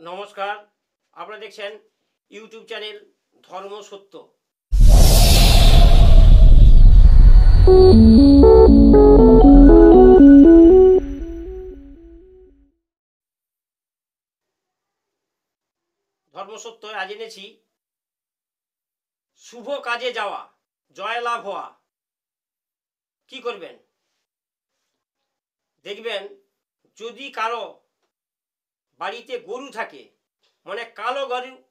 নমস্কার, আপনারা দেখছেন ইউটিউব চ্যানেল ধর্ম সত্য। ধর্ম সত্য আজ এনেছি শুভ কাজে যাওয়া, জয়লাভ হওয়া। কি করবেন? দেখবেন যদি কারো বাড়িতে গরু থাকে, মানে কালো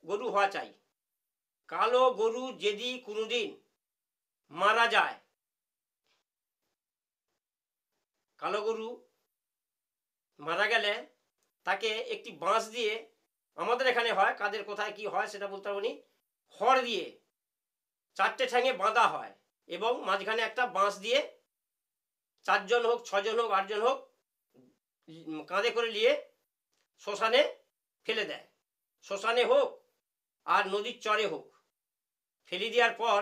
গরু হওয়া চাই। কালো গরু যদি কোনোদিন মারা যায়, কালো গরু মারা গেলে তাকে একটি বাঁশ দিয়ে, আমাদের এখানে হয়, কাদের কোথায় কি হয় সেটা বলতে পারবো, খড় দিয়ে 4টে ঠ্যাঙে বাঁধা হয় এবং মাঝখানে একটা বাঁশ দিয়ে 4জন হোক, 6জন হোক, 8জন হোক কাঁধে করে নিয়ে শ্মশানে ফেলে দেয়। শ্মশানে হোক আর নদীর চরে হোক, ফেলে দেওয়ার পর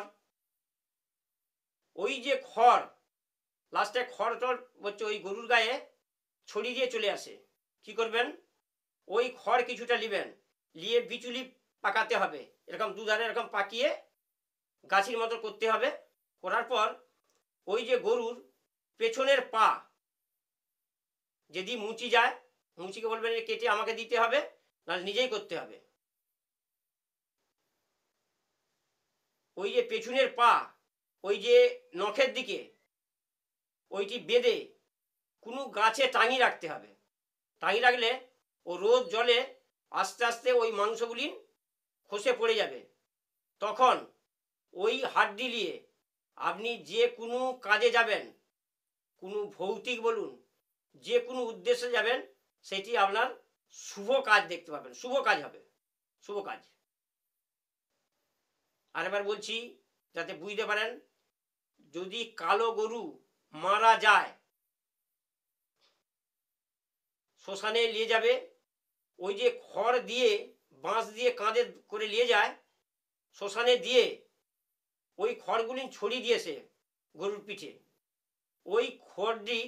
ওই যে খড়, লাস্টে খড় টড় হচ্ছে ওই গরুর গায়ে ছড়িয়ে দিয়ে চলে আসে। কি করবেন? ওই খড় কিছুটা নেবেন, নিয়ে বিচুলি পাকাতে হবে, এরকম দুধারে এরকম পাকিয়ে গাছের মতো করতে হবে। করার পর ওই যে গরুর পেছনের পা যদি মুচি যায়, মুচিকে বলবেন কেটে আমাকে দিতে হবে, নাহলে নিজেই করতে হবে। ওই যে পেছনের পা, ওই যে নখের দিকে ওইটি বেঁধে কোনো গাছে টাঙিয়ে রাখতে হবে। টাঙিয়ে রাখলে ও রোদ জলে আস্তে আস্তে ওই মাংসগুলি খসে পড়ে যাবে। তখন ওই হাড্ডি নিয়ে আপনি যে কোনো কাজে যাবেন, কোনো ভৌতিক বলুন, যে কোনো উদ্দেশ্যে যাবেন, সেটি আপনার শুভ কাজ দেখতে পাবেন, শুভ কাজ হবে, শুভ কাজ। আরেকবার বলছি যাতে বুঝতে পারেন, যদি কালো গরু মারা যায়, শ্মশানে নিয়ে যাবে, ওই যে খড় দিয়ে বাঁশ দিয়ে কাঁধে করে নিয়ে যায়, শ্মশানে দিয়ে ওই খড়গুলি ছড়িয়ে দিয়েছে গরুর পিঠে, ওই খড়টি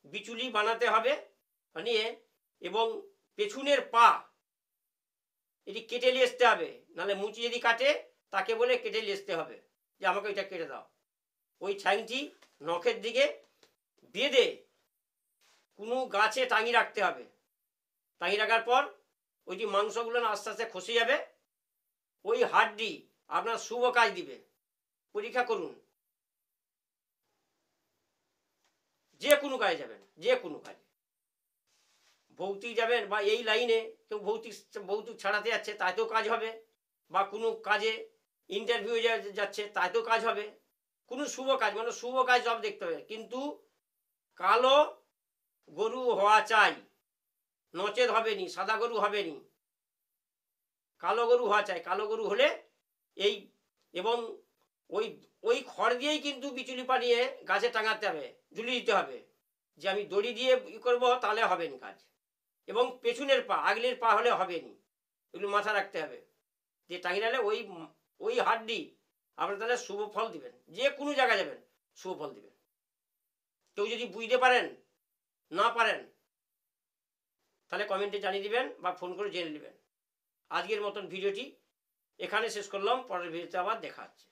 বিচুলি বানাতে হবে, বানিয়ে এবং পেছনের পা এটি কেটে নিয়ে আসতে হবে। নাহলে মুচি যদি কাটে তাকে বলে কেটে নিয়ে আসতে হবে যে আমাকে ওইটা কেটে দাও। ওই ঠ্যাংটি নখের দিকে বেঁধে কোনো গাছে টাঙিয়ে রাখতে হবে। টাঙিয়ে রাখার পর ওইটি মাংসগুলো আস্তে আস্তে খসে যাবে। ওই হাড্ডি আপনার শুভ কাজ দিবে। পরীক্ষা করুন, যে কোনো কাজে যাবেন, যে কোনো কাজে, ভৌতিক যাবেন বা এই লাইনে কেউ ভৌতিক ছাড়াতে যাচ্ছে তাতেও কাজ হবে, বা কোনো কাজে ইন্টারভিউ যাচ্ছে তাতেও কাজ হবে। কোনো শুভ কাজ, মানে শুভ কাজ সব দেখতে হবে, কিন্তু কালো গরু হওয়া চাই, নচেত হবে নি, সাদা গরু হবে নি, কালো গরু হওয়া চাই। কালো গরু হলে এই এবং ওই ওই খড় দিয়েই কিন্তু বিচুলি পানিয়ে গাছে টাঙাতে হবে, ঝুলিয়ে দিতে হবে, যে আমি দড়ি দিয়ে ই করবো তাহলে হবে নি কাজ। এবং পেছনের পা, আগলের পা হলে হবে নি, এগুলো মাথা রাখতে হবে। যে টাঙিয়ে রাখলে ওই ওই হাড্ডি আপনার তাহলে শুভ ফল দিবেন, যে কোনো জায়গায় যাবেন শুভ ফল দিবেন। কেউ যদি বুঝতে পারেন, না পারেন, তাহলে কমেন্টে জানিয়ে দিবেন বা ফোন করে জেনে নেবেন। আজকের মতন ভিডিওটি এখানে শেষ করলাম, পরের ভিডিওতে আবার দেখা হচ্ছে।